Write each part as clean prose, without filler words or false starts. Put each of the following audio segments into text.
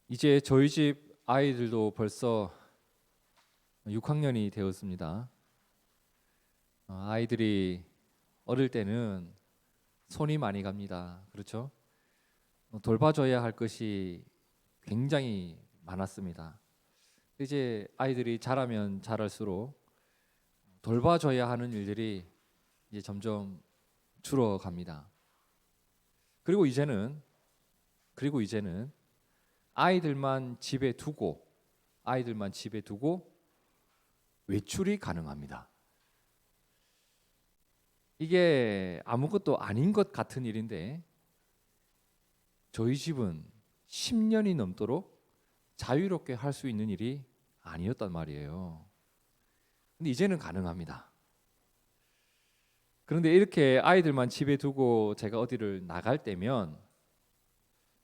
이제 저희 집 아이들도 벌써 6학년이 되었습니다. 아이들이 어릴 때는 손이 많이 갑니다. 그렇죠? 돌봐줘야 할 것이 굉장히 많았습니다. 이제 아이들이 자라면 자랄수록 돌봐줘야 하는 일들이 이제 점점 줄어갑니다. 그리고 이제는 아이들만 집에 두고 외출이 가능합니다. 이게 아무것도 아닌 것 같은 일인데 저희 집은 10년이 넘도록 자유롭게 할 수 있는 일이 아니었단 말이에요. 근데 이제는 가능합니다. 그런데 이렇게 아이들만 집에 두고 제가 어디를 나갈 때면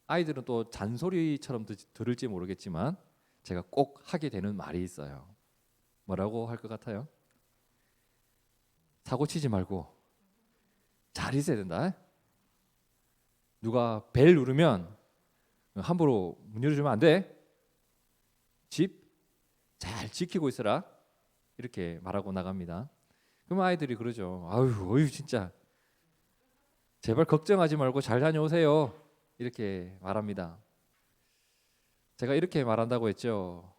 아이들은 또 잔소리처럼 들을지 모르겠지만 제가 꼭 하게 되는 말이 있어요. 뭐라고 할 것 같아요? 사고 치지 말고 잘 있어야 된다. 누가 벨 누르면 함부로 문 열어주면 안 돼. 집 잘 지키고 있어라. 이렇게 말하고 나갑니다. 그럼 아이들이 그러죠. 아유 진짜 제발 걱정하지 말고 잘 다녀오세요. 이렇게 말합니다. 제가 이렇게 말한다고 했죠.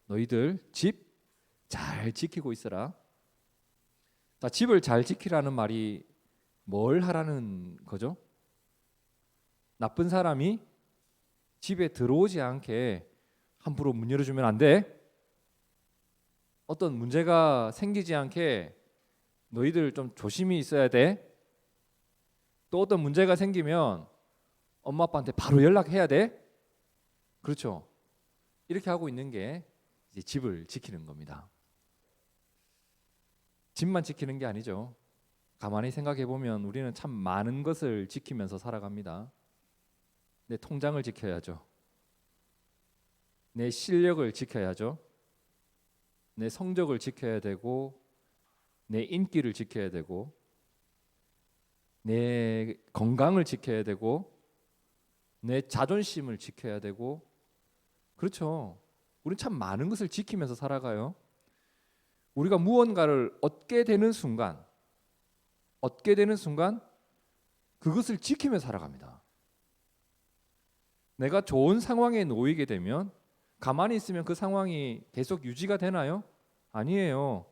너희들 집 잘 지키고 있어라. 자, 집을 잘 지키라는 말이 뭘 하라는 거죠? 나쁜 사람이 집에 들어오지 않게 함부로 문 열어주면 안 돼. 어떤 문제가 생기지 않게 너희들 좀 조심히 있어야 돼. 또 어떤 문제가 생기면 엄마 아빠한테 바로 연락해야 돼. 그렇죠? 이렇게 하고 있는 게 이제 집을 지키는 겁니다. 집만 지키는 게 아니죠. 가만히 생각해 보면 우리는 참 많은 것을 지키면서 살아갑니다. 내 통장을 지켜야죠. 내 실력을 지켜야죠. 내 성적을 지켜야 되고 내 인기를 지켜야 되고 내 건강을 지켜야 되고 내 자존심을 지켜야 되고 그렇죠. 우리는 참 많은 것을 지키면서 살아가요. 우리가 무언가를 얻게 되는 순간 그것을 지키며 살아갑니다. 내가 좋은 상황에 놓이게 되면 가만히 있으면 그 상황이 계속 유지가 되나요? 아니에요.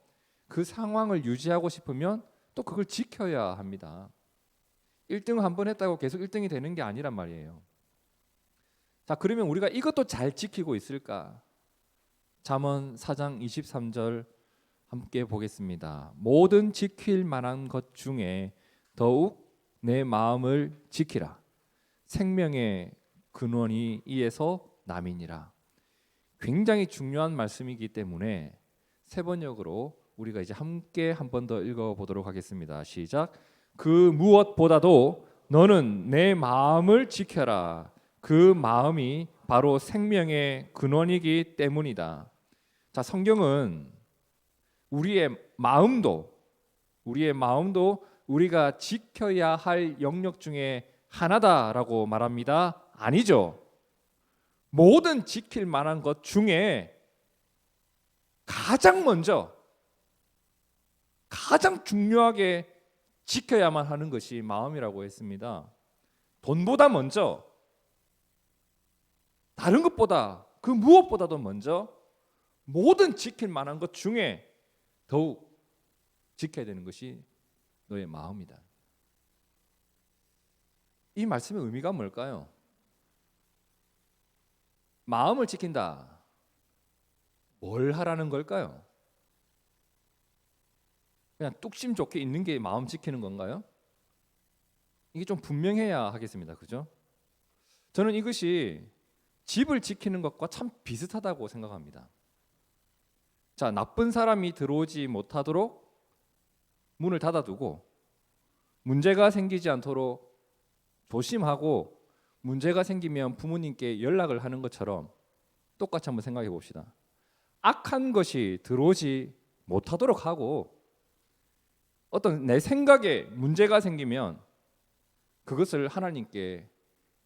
그 상황을 유지하고 싶으면 또 그걸 지켜야 합니다. 1등 한 번 했다고 계속 1등이 되는 게 아니란 말이에요. 자, 그러면 우리가 이것도 잘 지키고 있을까? 잠언 4장 23절 함께 보겠습니다. 모든 지킬 만한 것 중에 더욱 내 마음을 지키라. 생명의 근원이 이에서 남이니라. 굉장히 중요한 말씀이기 때문에 세 번역으로 우리가 이제 함께 한 번 더 읽어보도록 하겠습니다. 시작. 그 무엇보다도 너는 내 마음을 지켜라. 그 마음이 바로 생명의 근원이기 때문이다. 자, 성경은 우리의 마음도 우리가 지켜야 할 영역 중에 하나다라고 말합니다. 아니죠. 모든 지킬 만한 것 중에 가장 먼저 가장 중요하게 지켜야만 하는 것이 마음이라고 했습니다. 돈보다 먼저 다른 것보다 그 무엇보다도 먼저 모든 지킬 만한 것 중에 더욱 지켜야 되는 것이 너의 마음이다. 이 말씀의 의미가 뭘까요? 마음을 지킨다. 뭘 하라는 걸까요? 그냥 뚝심 좋게 있는 게 마음 지키는 건가요? 이게 좀 분명해야 하겠습니다. 그죠? 저는 이것이 집을 지키는 것과 참 비슷하다고 생각합니다. 자, 나쁜 사람이 들어오지 못하도록 문을 닫아두고 문제가 생기지 않도록 조심하고 문제가 생기면 부모님께 연락을 하는 것처럼 똑같이 한번 생각해 봅시다. 악한 것이 들어오지 못하도록 하고 어떤 내 생각에 문제가 생기면 그것을 하나님께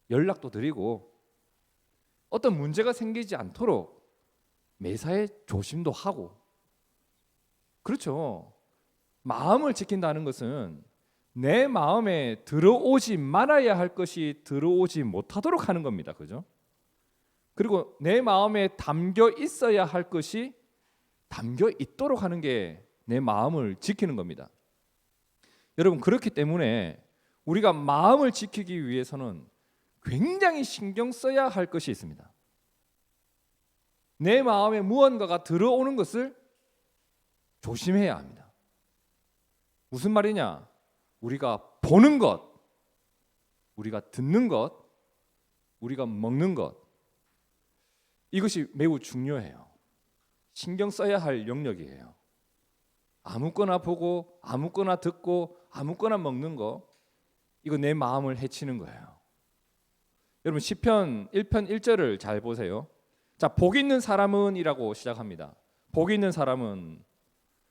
연락도 드리고 어떤 문제가 생기지 않도록 매사에 조심도 하고, 그렇죠. 마음을 지킨다는 것은 내 마음에 들어오지 말아야 할 것이 들어오지 못하도록 하는 겁니다. 그죠? 그리고 내 마음에 담겨 있어야 할 것이 담겨 있도록 하는 게 내 마음을 지키는 겁니다. 여러분, 그렇기 때문에 우리가 마음을 지키기 위해서는 굉장히 신경 써야 할 것이 있습니다. 내 마음에 무언가가 들어오는 것을 조심해야 합니다. 무슨 말이냐? 우리가 보는 것, 우리가 듣는 것, 우리가 먹는 것, 이것이 매우 중요해요. 신경 써야 할 영역이에요. 아무거나 보고 아무거나 듣고 아무거나 먹는 거, 이거 내 마음을 해치는 거예요. 여러분, 시편 1편 1절을 잘 보세요. 자, 복 있는 사람은 이라고 시작합니다. 복 있는 사람은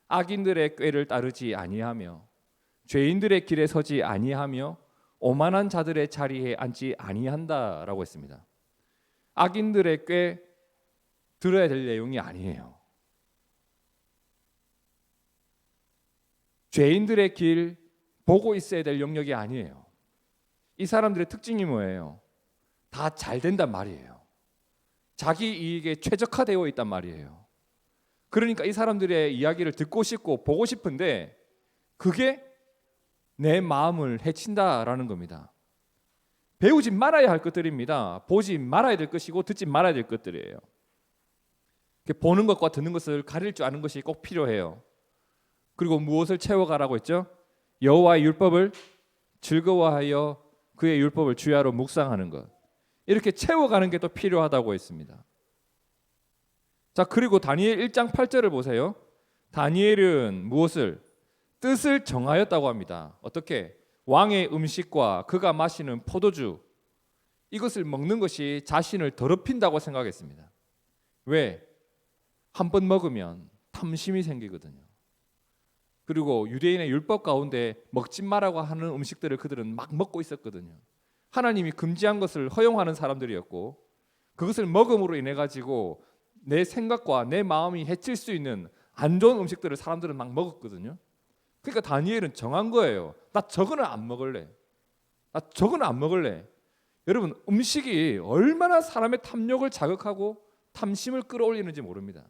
악인들의 꾀를 따르지 아니하며 죄인들의 길에 서지 아니하며 오만한 자들의 자리에 앉지 아니한다라고 했습니다. 악인들의 꾀 들어야 될 내용이 아니에요. 죄인들의 길 보고 있어야 될 영역이 아니에요. 이 사람들의 특징이 뭐예요? 다 잘 된단 말이에요. 자기 이익에 최적화되어 있단 말이에요. 그러니까 이 사람들의 이야기를 듣고 싶고 보고 싶은데 그게 내 마음을 해친다라는 겁니다. 배우지 말아야 할 것들입니다. 보지 말아야 될 것이고 듣지 말아야 될 것들이에요. 보는 것과 듣는 것을 가릴 줄 아는 것이 꼭 필요해요. 그리고 무엇을 채워가라고 했죠? 여호와의 율법을 즐거워하여 그의 율법을 주야로 묵상하는 것. 이렇게 채워가는 게 또 필요하다고 했습니다. 자, 그리고 다니엘 1장 8절을 보세요. 다니엘은 무엇을? 뜻을 정하였다고 합니다. 어떻게? 왕의 음식과 그가 마시는 포도주, 이것을 먹는 것이 자신을 더럽힌다고 생각했습니다. 왜? 한 번 먹으면 탐심이 생기거든요. 그리고 유대인의 율법 가운데 먹지 마라고 하는 음식들을 그들은 막 먹고 있었거든요. 하나님이 금지한 것을 허용하는 사람들이었고, 그것을 먹음으로 인해 가지고 내 생각과 내 마음이 해칠 수 있는 안 좋은 음식들을 사람들은 막 먹었거든요. 그러니까 다니엘은 정한 거예요. 나 저거는 안 먹을래. 나 저거는 안 먹을래. 여러분, 음식이 얼마나 사람의 탐욕을 자극하고 탐심을 끌어올리는지 모릅니다.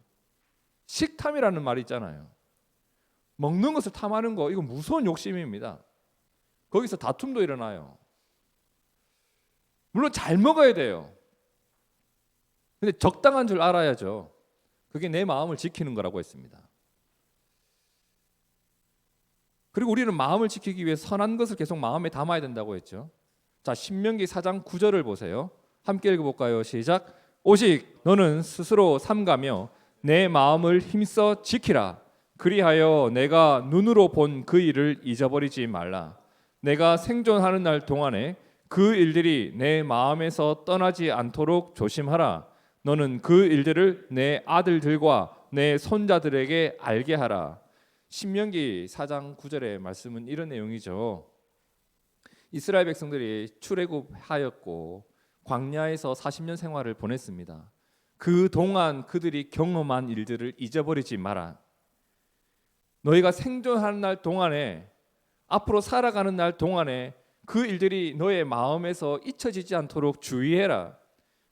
식탐이라는 말이 있잖아요. 먹는 것을 탐하는 거, 이거 무서운 욕심입니다. 거기서 다툼도 일어나요. 물론 잘 먹어야 돼요. 근데 적당한 줄 알아야죠. 그게 내 마음을 지키는 거라고 했습니다. 그리고 우리는 마음을 지키기 위해 선한 것을 계속 마음에 담아야 된다고 했죠. 자, 신명기 4장 9절을 보세요. 함께 읽어볼까요? 시작. 오직 너는 스스로 삼가며 내 마음을 힘써 지키라. 그리하여 내가 눈으로 본 그 일을 잊어버리지 말라. 내가 생존하는 날 동안에 그 일들이 내 마음에서 떠나지 않도록 조심하라. 너는 그 일들을 내 아들들과 내 손자들에게 알게 하라. 신명기 4장 9절의 말씀은 이런 내용이죠. 이스라엘 백성들이 출애굽하였고 광야에서 40년 생활을 보냈습니다. 그 동안 그들이 경험한 일들을 잊어버리지 마라. 너희가 생존하는 날 동안에, 앞으로 살아가는 날 동안에 그 일들이 너의 마음에서 잊혀지지 않도록 주의해라.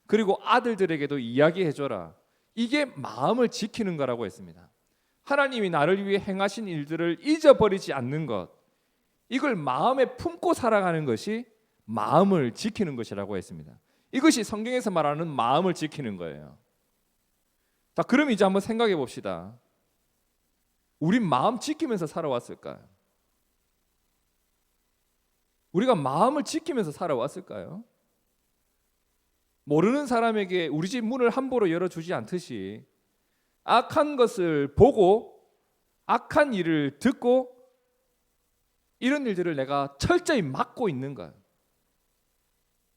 그리고 아들들에게도 이야기해줘라. 이게 마음을 지키는 거라고 했습니다. 하나님이 나를 위해 행하신 일들을 잊어버리지 않는 것, 이걸 마음에 품고 살아가는 것이 마음을 지키는 것이라고 했습니다. 이것이 성경에서 말하는 마음을 지키는 거예요. 자, 그럼 이제 한번 생각해 봅시다. 우리 마음 지키면서 살아왔을까요? 우리가 마음을 지키면서 살아왔을까요? 모르는 사람에게 우리 집 문을 함부로 열어주지 않듯이 악한 것을 보고 악한 일을 듣고 이런 일들을 내가 철저히 막고 있는가?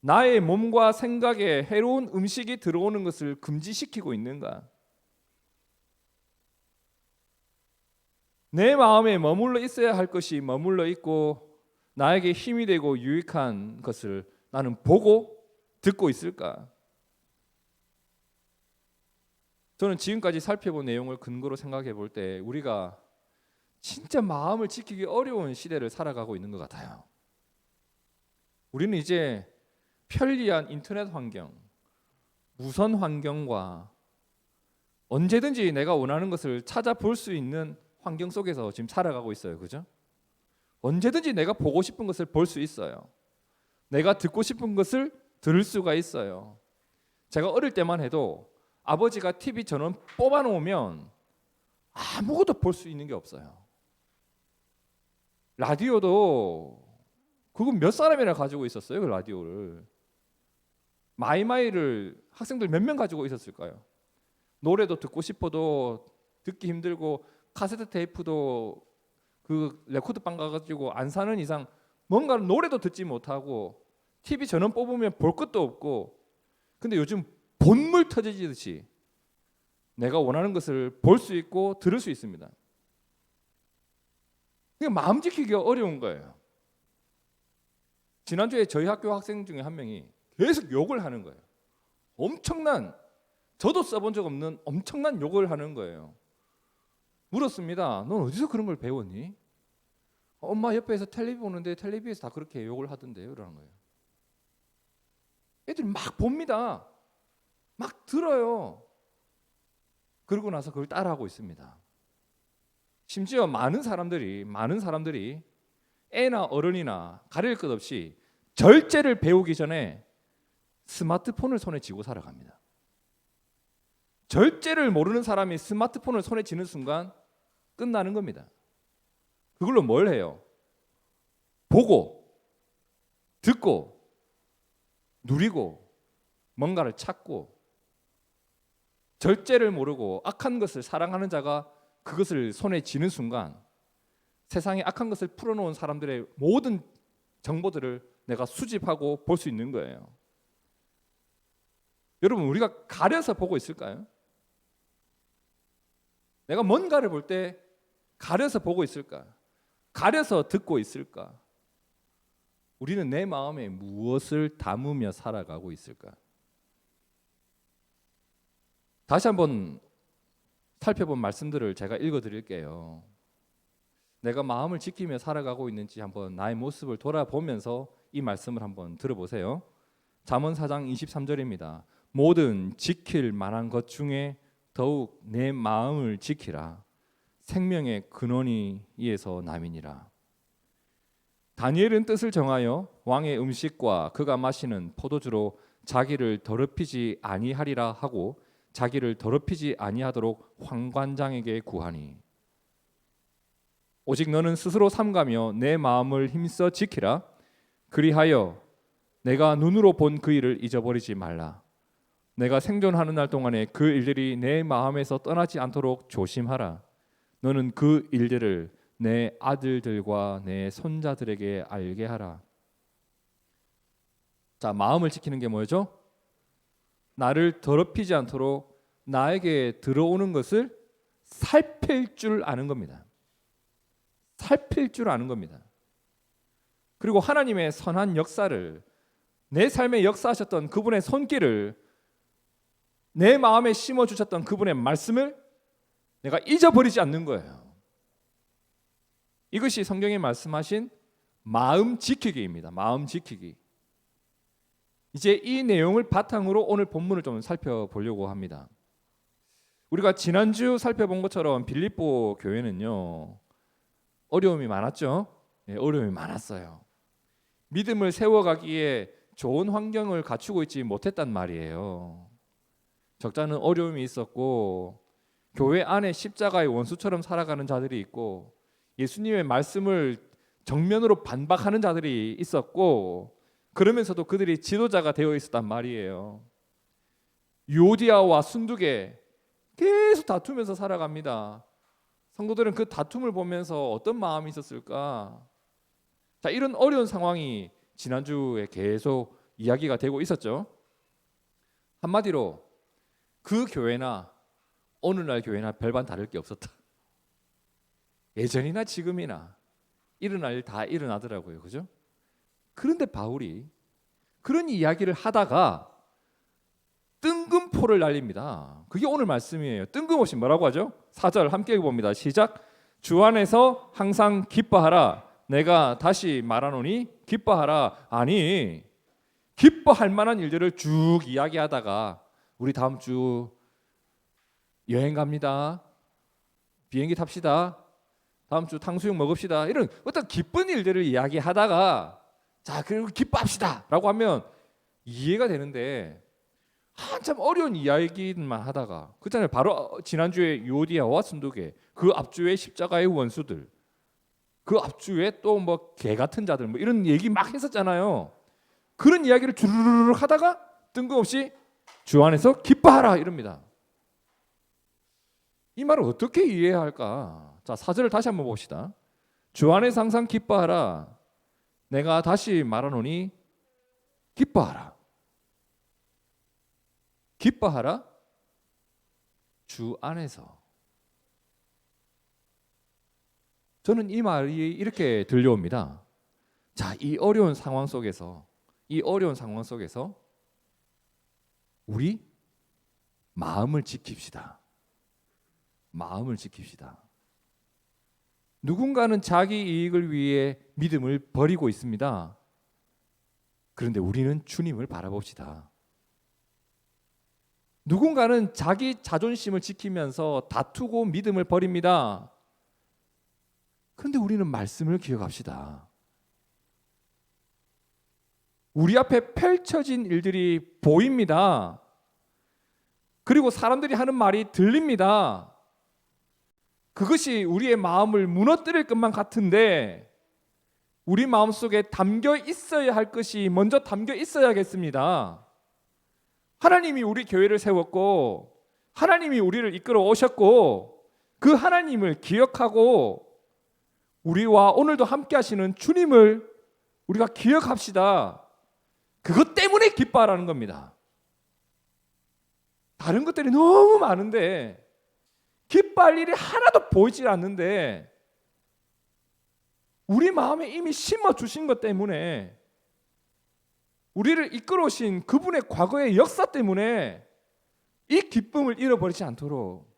나의 몸과 생각에 해로운 음식이 들어오는 것을 금지시키고 있는가? 내 마음에 머물러 있어야 할 것이 머물러 있고 나에게 힘이 되고 유익한 것을 나는 보고 듣고 있을까? 저는 지금까지 살펴본 내용을 근거로 생각해 볼 때 우리가 진짜 마음을 지키기 어려운 시대를 살아가고 있는 것 같아요. 우리는 이제 편리한 인터넷 환경, 무선 환경과 언제든지 내가 원하는 것을 찾아볼 수 있는 환경 속에서 지금 살아가고 있어요. 그죠? 언제든지 내가 보고 싶은 것을 볼 수 있어요. 내가 듣고 싶은 것을 들을 수가 있어요. 제가 어릴 때만 해도 아버지가 TV 전원 뽑아 놓으면 아무것도 볼 수 있는 게 없어요. 라디오도 그건 몇 사람이나 가지고 있었어요. 그 라디오를. 마이마이를 학생들 몇 명 가지고 있었을까요? 노래도 듣고 싶어도 듣기 힘들고 카세트 테이프도 그 레코드방 가가지고 안 사는 이상 뭔가 노래도 듣지 못하고 TV 전원 뽑으면 볼 것도 없고. 근데 요즘 본물 터지듯이 내가 원하는 것을 볼 수 있고 들을 수 있습니다. 그러니까 마음 지키기가 어려운 거예요. 지난주에 저희 학교 학생 중에 한 명이 계속 욕을 하는 거예요. 엄청난, 저도 써본 적 없는 엄청난 욕을 하는 거예요. 물었습니다. 넌 어디서 그런 걸 배웠니? 엄마 옆에서 텔레비 보는데 텔레비에서 다 그렇게 욕을 하던데요. 이러는 거예요. 애들이 막 봅니다. 막 들어요. 그러고 나서 그걸 따라하고 있습니다. 심지어 많은 사람들이 애나 어른이나 가릴 것 없이 절제를 배우기 전에 스마트폰을 손에 쥐고 살아갑니다. 절제를 모르는 사람이 스마트폰을 손에 쥐는 순간 끝나는 겁니다. 그걸로 뭘 해요? 보고, 듣고, 누리고, 뭔가를 찾고. 절제를 모르고 악한 것을 사랑하는 자가 그것을 손에 쥐는 순간 세상에 악한 것을 풀어놓은 사람들의 모든 정보들을 내가 수집하고 볼 수 있는 거예요. 여러분, 우리가 가려서 보고 있을까요? 내가 뭔가를 볼 때 가려서 보고 있을까? 가려서 듣고 있을까? 우리는 내 마음에 무엇을 담으며 살아가고 있을까? 다시 한번 살펴본 말씀들을 제가 읽어드릴게요. 내가 마음을 지키며 살아가고 있는지 한번 나의 모습을 돌아보면서 이 말씀을 한번 들어보세요. 잠언 4장 23절입니다. 모든 지킬 만한 것 중에 더욱 내 마음을 지키라. 생명의 근원이 이에서 남이니라. 다니엘은 뜻을 정하여 왕의 음식과 그가 마시는 포도주로 자기를 더럽히지 아니하리라 하고 자기를 더럽히지 아니하도록 황관장에게 구하니 오직 너는 스스로 삼가며 내 마음을 힘써 지키라. 그리하여 내가 눈으로 본 그 일을 잊어버리지 말라. 내가 생존하는 날 동안에 그 일들이 내 마음에서 떠나지 않도록 조심하라. 너는 그 일들을 내 아들들과 내 손자들에게 알게 하라. 자, 마음을 지키는 게 뭐죠? 나를 더럽히지 않도록 나에게 들어오는 것을 살필 줄 아는 겁니다. 살필 줄 아는 겁니다. 그리고 하나님의 선한 역사를, 내 삶에 역사하셨던 그분의 손길을, 내 마음에 심어주셨던 그분의 말씀을 내가 잊어버리지 않는 거예요. 이것이 성경에 말씀하신 마음 지키기입니다. 마음 지키기. 이제 이 내용을 바탕으로 오늘 본문을 좀 살펴보려고 합니다. 우리가 지난주 살펴본 것처럼 빌립보 교회는요, 어려움이 많았죠. 네, 어려움이 많았어요. 믿음을 세워가기에 좋은 환경을 갖추고 있지 못했단 말이에요. 적잖은 어려움이 있었고, 교회 안에 십자가의 원수처럼 살아가는 자들이 있고, 예수님의 말씀을 정면으로 반박하는 자들이 있었고, 그러면서도 그들이 지도자가 되어 있었단 말이에요. 유오디아와 순두계 계속 다투면서 살아갑니다. 성도들은 그 다툼을 보면서 어떤 마음이 있었을까? 자, 이런 어려운 상황이 지난주에 계속 이야기가 되고 있었죠. 한마디로 그 교회나 오늘날 교회나 별반 다를 게 없었다. 예전이나 지금이나 일어날 일 다 일어나더라고요. 그죠? 그런데 바울이 그런 이야기를 하다가 뜬금 포를 날립니다. 그게 오늘 말씀이에요. 뜬금없이 뭐라고 하죠? 4절 함께 봅니다. 시작. 주 안에서 항상 기뻐하라. 내가 다시 말하노니 기뻐하라. 아니, 기뻐할 만한 일들을 쭉 이야기하다가 우리 다음 주 여행 갑니다. 비행기 탑시다. 다음 주 탕수육 먹읍시다. 이런 어떤 기쁜 일들을 이야기하다가 자, 그리고 기뻐합시다 라고 하면 이해가 되는데 한참 어려운 이야기만 하다가 그렇잖아요. 바로 지난주에 유오디아와 순두계, 그 앞주에 십자가의 원수들, 그 앞주에 또 뭐 개 같은 자들 뭐 이런 얘기 막 했었잖아요. 그런 이야기를 주르륵 하다가 뜬금없이 주 안에서 기뻐하라 이럽니다. 이 말을 어떻게 이해해야 할까? 자, 4절을 다시 한번 봅시다. 주 안에서 항상 기뻐하라. 내가 다시 말하노니 기뻐하라. 기뻐하라. 주 안에서. 저는 이 말이 이렇게 들려옵니다. 자, 이 어려운 상황 속에서 우리 마음을 지킵시다. 마음을 지킵시다. 누군가는 자기 이익을 위해 믿음을 버리고 있습니다. 그런데 우리는 주님을 바라봅시다. 누군가는 자기 자존심을 지키면서 다투고 믿음을 버립니다. 그런데 우리는 말씀을 기억합시다. 우리 앞에 펼쳐진 일들이 보입니다. 그리고 사람들이 하는 말이 들립니다. 그것이 우리의 마음을 무너뜨릴 것만 같은데 우리 마음속에 담겨 있어야 할 것이 먼저 담겨 있어야겠습니다. 하나님이 우리 교회를 세웠고 하나님이 우리를 이끌어 오셨고 그 하나님을 기억하고 우리와 오늘도 함께 하시는 주님을 우리가 기억합시다. 그것 때문에 기뻐하라는 겁니다. 다른 것들이 너무 많은데 기뻐할 일이 하나도 보이질 않는데 우리 마음에 이미 심어주신 것 때문에 우리를 이끌어오신 그분의 과거의 역사 때문에 이 기쁨을 잃어버리지 않도록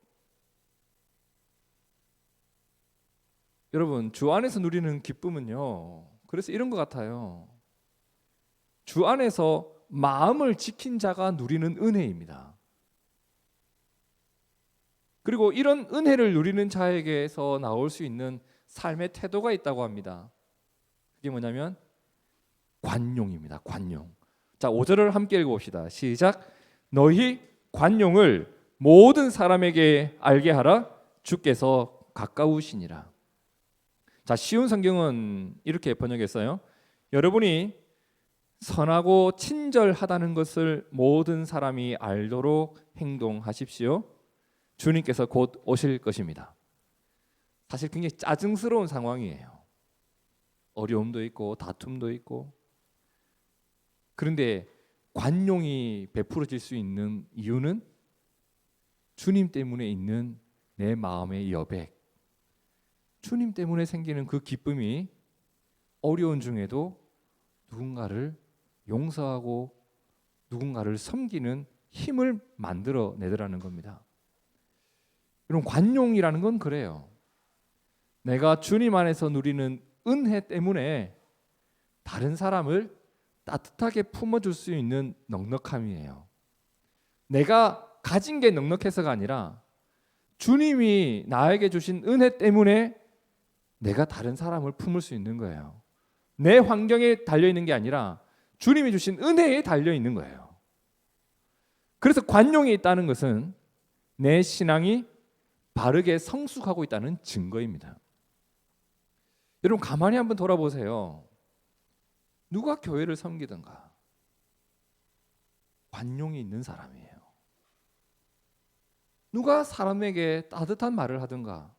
여러분 주 안에서 누리는 기쁨은요 그래서 이런 것 같아요. 주 안에서 마음을 지킨 자가 누리는 은혜입니다. 그리고 이런 은혜를 누리는 자에게서 나올 수 있는 삶의 태도가 있다고 합니다. 그게 뭐냐면 관용입니다. 관용. 자, 5절을 함께 읽어봅시다. 시작. 너희 관용을 모든 사람에게 알게 하라. 주께서 가까우시니라. 자, 쉬운 성경은 이렇게 번역했어요. 여러분이 선하고 친절하다는 것을 모든 사람이 알도록 행동하십시오. 주님께서 곧 오실 것입니다. 사실 굉장히 짜증스러운 상황이에요. 어려움도 있고 다툼도 있고. 그런데 관용이 베풀어질 수 있는 이유는 주님 때문에 있는 내 마음의 여백, 주님 때문에 생기는 그 기쁨이 어려운 중에도 누군가를 용서하고 누군가를 섬기는 힘을 만들어내더라는 겁니다. 이런 관용이라는 건 그래요. 내가 주님 안에서 누리는 은혜 때문에 다른 사람을 따뜻하게 품어줄 수 있는 넉넉함이에요. 내가 가진 게 넉넉해서가 아니라 주님이 나에게 주신 은혜 때문에 내가 다른 사람을 품을 수 있는 거예요. 내 환경에 달려있는 게 아니라 주님이 주신 은혜에 달려있는 거예요. 그래서 관용이 있다는 것은 내 신앙이 바르게 성숙하고 있다는 증거입니다. 여러분 가만히 한번 돌아보세요. 누가 교회를 섬기든가 관용이 있는 사람이에요. 누가 사람에게 따뜻한 말을 하든가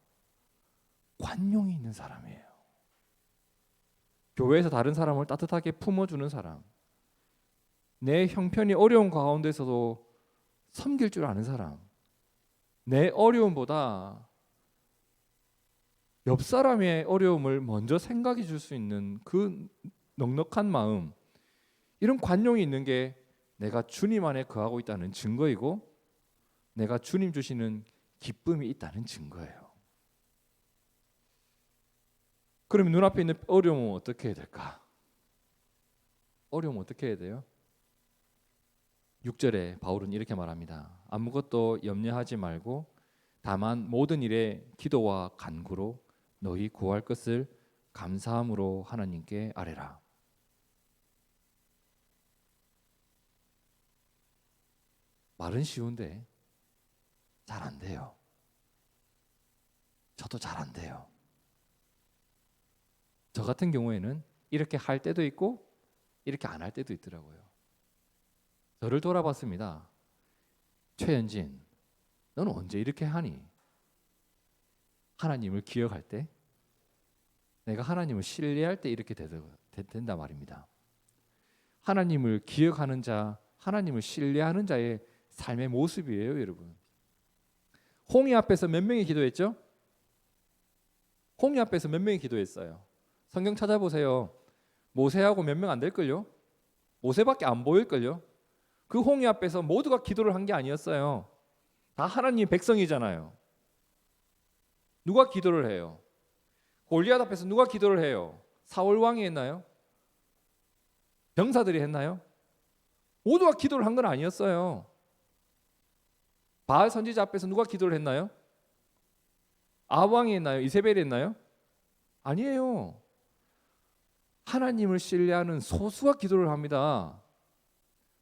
관용이 있는 사람이에요. 교회에서 다른 사람을 따뜻하게 품어주는 사람, 내 형편이 어려운 가운데서도 섬길 줄 아는 사람, 내 어려움보다 옆 사람의 어려움을 먼저 생각해 줄 수 있는 그 넉넉한 마음, 이런 관용이 있는 게 내가 주님 안에 거하고 있다는 증거이고 내가 주님 주시는 기쁨이 있다는 증거예요. 그러면 눈앞에 있는 어려움은 어떻게 해야 될까? 어려움은 어떻게 해야 돼요? 6절에 바울은 이렇게 말합니다. 아무것도 염려하지 말고 다만 모든 일에 기도와 간구로 너희 구할 것을 감사함으로 하나님께 아뢰라. 말은 쉬운데 잘 안 돼요. 저도 잘 안 돼요. 저 같은 경우에는 이렇게 할 때도 있고 이렇게 안 할 때도 있더라고요. 저를 돌아봤습니다. 최현진, 너는 언제 이렇게 하니? 하나님을 기억할 때, 내가 하나님을 신뢰할 때 이렇게 된다 말입니다. 하나님을 기억하는 자, 하나님을 신뢰하는 자의 삶의 모습이에요, 여러분. 홍해 앞에서 몇 명이 기도했죠? 홍해 앞에서 몇 명이 기도했어요? 성경 찾아보세요. 모세하고 몇 명 안 될걸요? 모세밖에 안 보일걸요? 그 홍해 앞에서 모두가 기도를 한 게 아니었어요. 다 하나님의 백성이잖아요. 누가 기도를 해요? 골리앗 앞에서 누가 기도를 해요? 사울 왕이 했나요? 병사들이 했나요? 모두가 기도를 한 건 아니었어요. 바알 선지자 앞에서 누가 기도를 했나요? 아합 왕이 했나요? 이세벨이 했나요? 아니에요. 하나님을 신뢰하는 소수가 기도를 합니다.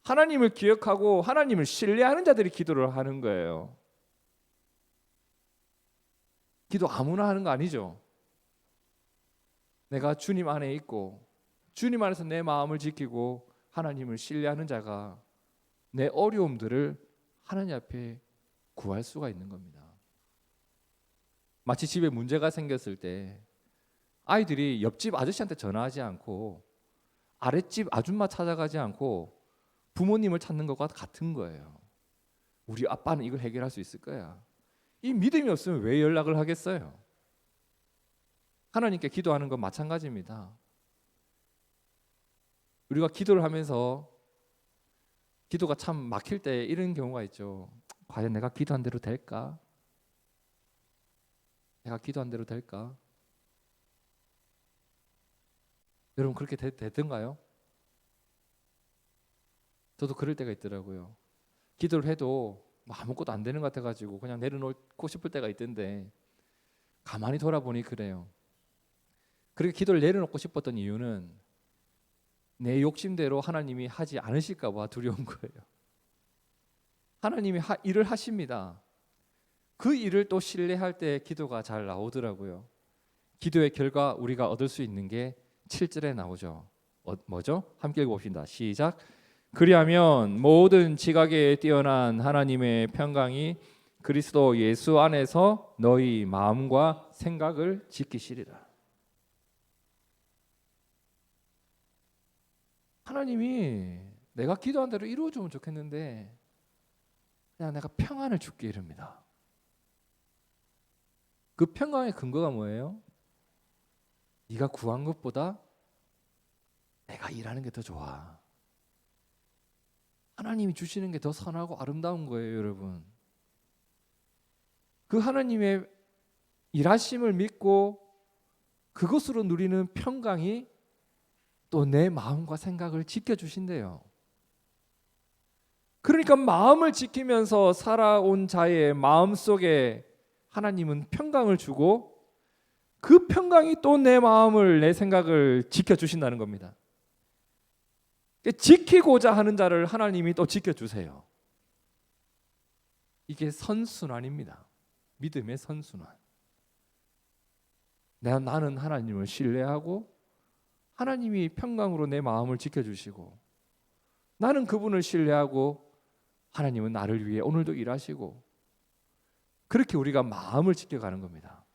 하나님을 기억하고 하나님을 신뢰하는 자들이 기도를 하는 거예요. 기도 아무나 하는 거 아니죠. 내가 주님 안에 있고 주님 안에서 내 마음을 지키고 하나님을 신뢰하는 자가 내 어려움들을 하나님 앞에 구할 수가 있는 겁니다. 마치 집에 문제가 생겼을 때 아이들이 옆집 아저씨한테 전화하지 않고 아랫집 아줌마 찾아가지 않고 부모님을 찾는 것과 같은 거예요. 우리 아빠는 이걸 해결할 수 있을 거야. 이 믿음이 없으면 왜 연락을 하겠어요? 하나님께 기도하는 건 마찬가지입니다. 우리가 기도를 하면서 기도가 참 막힐 때 이런 경우가 있죠. 과연 내가 기도한 대로 될까? 내가 기도한 대로 될까? 여러분 그렇게 됐던가요? 저도 그럴 때가 있더라고요. 기도를 해도 아무것도 안 되는 것 같아가지고 그냥 내려놓고 싶을 때가 있던데 가만히 돌아보니 그래요. 그렇게 기도를 내려놓고 싶었던 이유는 내 욕심대로 하나님이 하지 않으실까 봐 두려운 거예요. 하나님이 일을 하십니다. 그 일을 또 신뢰할 때 기도가 잘 나오더라고요. 기도의 결과 우리가 얻을 수 있는 게 7절에 나오죠. 뭐죠? 함께 읽어봅시다. 시작. 그리하면 모든 지각에 뛰어난 하나님의 평강이 그리스도 예수 안에서 너희 마음과 생각을 지키시리라. 하나님이 내가 기도한 대로 이루어주면 좋겠는데 그냥 내가 평안을 줄게 이럽니다. 그 평강의 근거가 뭐예요? 네가 구한 것보다 내가 일하는 게 더 좋아. 하나님이 주시는 게 더 선하고 아름다운 거예요, 여러분. 그 하나님의 일하심을 믿고 그것으로 누리는 평강이 또 내 마음과 생각을 지켜주신대요. 그러니까 마음을 지키면서 살아온 자의 마음속에 하나님은 평강을 주고 그 평강이 또 내 마음을, 내 생각을 지켜주신다는 겁니다. 지키고자 하는 자를 하나님이 또 지켜주세요. 이게 선순환입니다. 믿음의 선순환. 나는 하나님을 신뢰하고 하나님이 평강으로 내 마음을 지켜주시고 나는 그분을 신뢰하고 하나님은 나를 위해 오늘도 일하시고 그렇게 우리가 마음을 지켜가는 겁니다.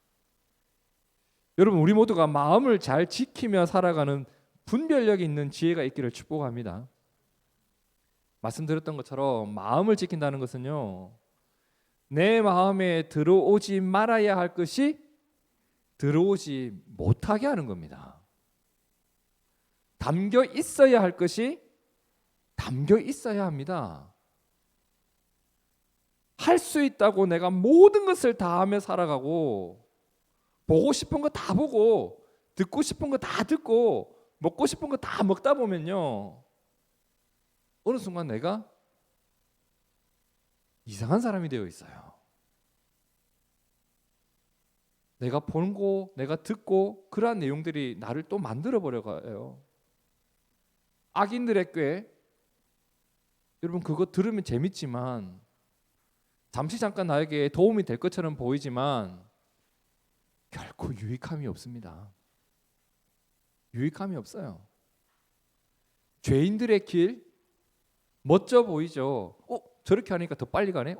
여러분 우리 모두가 마음을 잘 지키며 살아가는 분별력이 있는 지혜가 있기를 축복합니다. 말씀드렸던 것처럼 마음을 지킨다는 것은요, 내 마음에 들어오지 말아야 할 것이 들어오지 못하게 하는 겁니다. 담겨 있어야 할 것이 담겨 있어야 합니다. 할 수 있다고 내가 모든 것을 다 하며 살아가고 보고 싶은 거 다 보고 듣고 싶은 거 다 듣고 먹고 싶은 거 다 먹다 보면요, 어느 순간 내가 이상한 사람이 되어 있어요. 내가 보고 내가 듣고 그러한 내용들이 나를 또 만들어 버려가요. 악인들의 꾀, 여러분 그거 들으면 재밌지만 잠시 잠깐 나에게 도움이 될 것처럼 보이지만 결코 유익함이 없습니다. 유익함이 없어요. 죄인들의 길 멋져 보이죠. 저렇게 하니까 더 빨리 가네.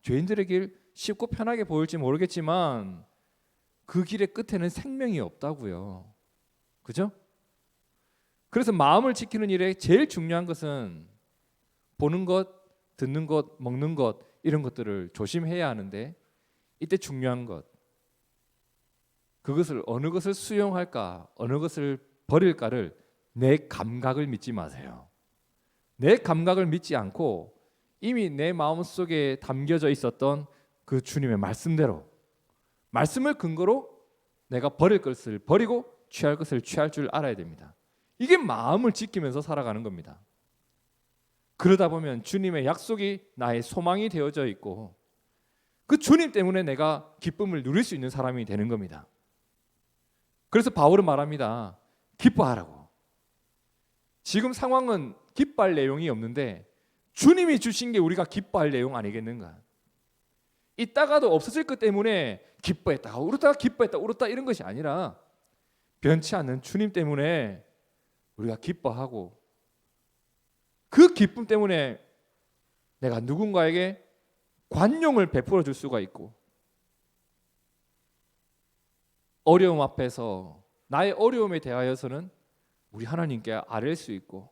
죄인들의 길 쉽고 편하게 보일지 모르겠지만 그 길의 끝에는 생명이 없다고요. 그죠? 그래서 마음을 지키는 일에 제일 중요한 것은 보는 것, 듣는 것, 먹는 것 이런 것들을 조심해야 하는데, 이때 중요한 것, 그것을 어느 것을 수용할까 어느 것을 버릴까를 내 감각을 믿지 마세요. 내 감각을 믿지 않고 이미 내 마음속에 담겨져 있었던 그 주님의 말씀대로, 말씀을 근거로 내가 버릴 것을 버리고 취할 것을 취할 줄 알아야 됩니다. 이게 마음을 지키면서 살아가는 겁니다. 그러다 보면 주님의 약속이 나의 소망이 되어져 있고 그 주님 때문에 내가 기쁨을 누릴 수 있는 사람이 되는 겁니다. 그래서 바울은 말합니다. 기뻐하라고. 지금 상황은 기뻐할 내용이 없는데 주님이 주신 게 우리가 기뻐할 내용 아니겠는가? 있다가도 없어질 것 때문에 기뻐했다 울었다 기뻐했다 울었다 이런 것이 아니라 변치 않는 주님 때문에 우리가 기뻐하고 그 기쁨 때문에 내가 누군가에게 관용을 베풀어 줄 수가 있고 어려움 앞에서 나의 어려움에 대하여서는 우리 하나님께 아뢰 수 있고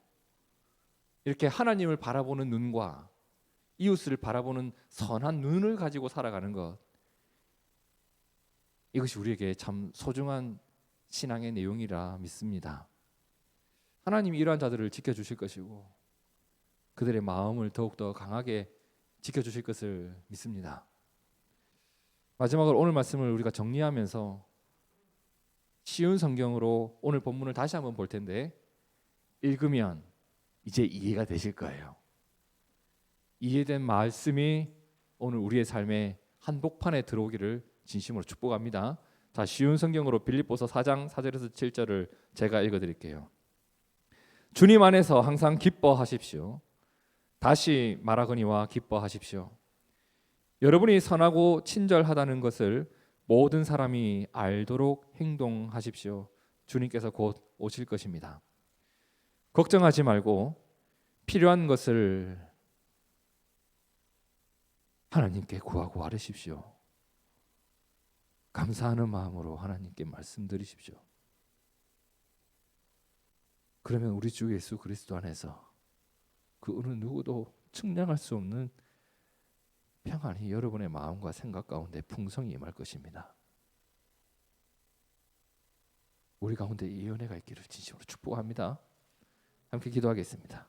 이렇게 하나님을 바라보는 눈과 이웃을 바라보는 선한 눈을 가지고 살아가는 것, 이것이 우리에게 참 소중한 신앙의 내용이라 믿습니다. 하나님이 이러한 자들을 지켜주실 것이고 그들의 마음을 더욱더 강하게 지켜주실 것을 믿습니다. 마지막으로 오늘 말씀을 우리가 정리하면서 쉬운 성경으로 오늘 본문을 다시 한번 볼 텐데 읽으면 이제 이해가 되실 거예요. 이해된 말씀이 오늘 우리의 삶의 한복판에 들어오기를 진심으로 축복합니다. 자, 쉬운 성경으로 빌립보서 4장 4절에서 7절을 제가 읽어드릴게요. 주님 안에서 항상 기뻐하십시오. 다시 말하거니와 기뻐하십시오. 여러분이 선하고 친절하다는 것을 모든 사람이 알도록 행동하십시오. 주님께서 곧 오실 것입니다. 걱정하지 말고 필요한 것을 하나님께 구하고 아뢰십시오. 감사하는 마음으로 하나님께 말씀드리십시오. 그러면 우리 주 예수 그리스도 안에서 그 어느 누구도 측량할 수 없는 평안이 여러분의 마음과 생각 가운데 풍성히 임할 것입니다. 우리 가운데 이 은혜가 있기를 진심으로 축복합니다. 함께 기도하겠습니다.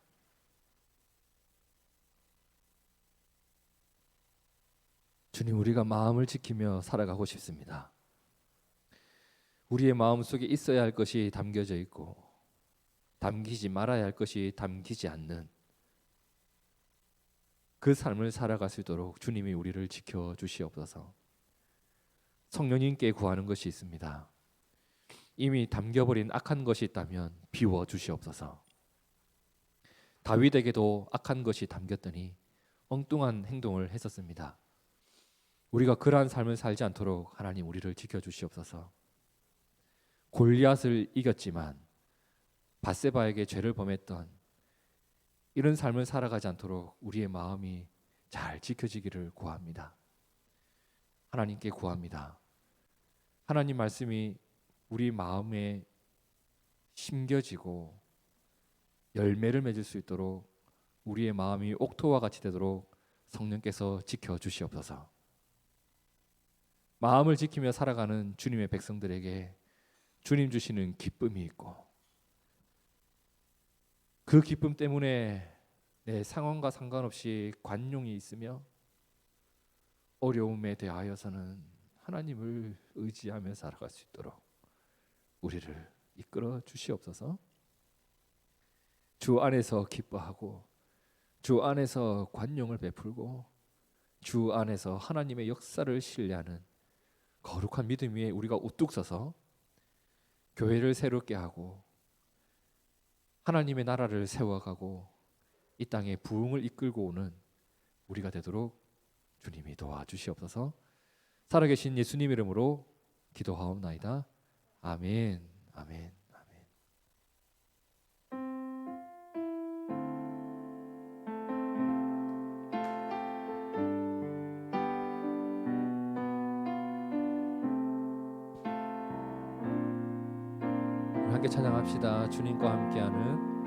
주님, 우리가 마음을 지키며 살아가고 싶습니다. 우리의 마음 속에 있어야 할 것이 담겨져 있고 담기지 말아야 할 것이 담기지 않는 그 삶을 살아갈 수 있도록 주님이 우리를 지켜주시옵소서. 성령님께 구하는 것이 있습니다. 이미 담겨버린 악한 것이 있다면 비워주시옵소서. 다윗에게도 악한 것이 담겼더니 엉뚱한 행동을 했었습니다. 우리가 그러한 삶을 살지 않도록 하나님 우리를 지켜주시옵소서. 골리앗을 이겼지만 밧세바에게 죄를 범했던 이런 삶을 살아가지 않도록 우리의 마음이 잘 지켜지기를 구합니다. 하나님께 구합니다. 하나님 말씀이 우리 마음에 심겨지고 열매를 맺을 수 있도록 우리의 마음이 옥토와 같이 되도록 성령께서 지켜주시옵소서. 마음을 지키며 살아가는 주님의 백성들에게 주님 주시는 기쁨이 있고 그 기쁨 때문에 내 상황과 상관없이 관용이 있으며 어려움에 대하여서는 하나님을 의지하며 살아갈 수 있도록 우리를 이끌어 주시옵소서. 주 안에서 기뻐하고 주 안에서 관용을 베풀고 주 안에서 하나님의 역사를 신뢰하는 거룩한 믿음 위에 우리가 우뚝 서서 교회를 새롭게 하고 하나님의 나라를 세워가고 이 땅에 부흥을 이끌고 오는 우리가 되도록 주님이 도와주시옵소서. 살아계신 예수님 이름으로 기도하옵나이다. 아멘. 아멘. 함께 찬양합시다. 주님과 함께하는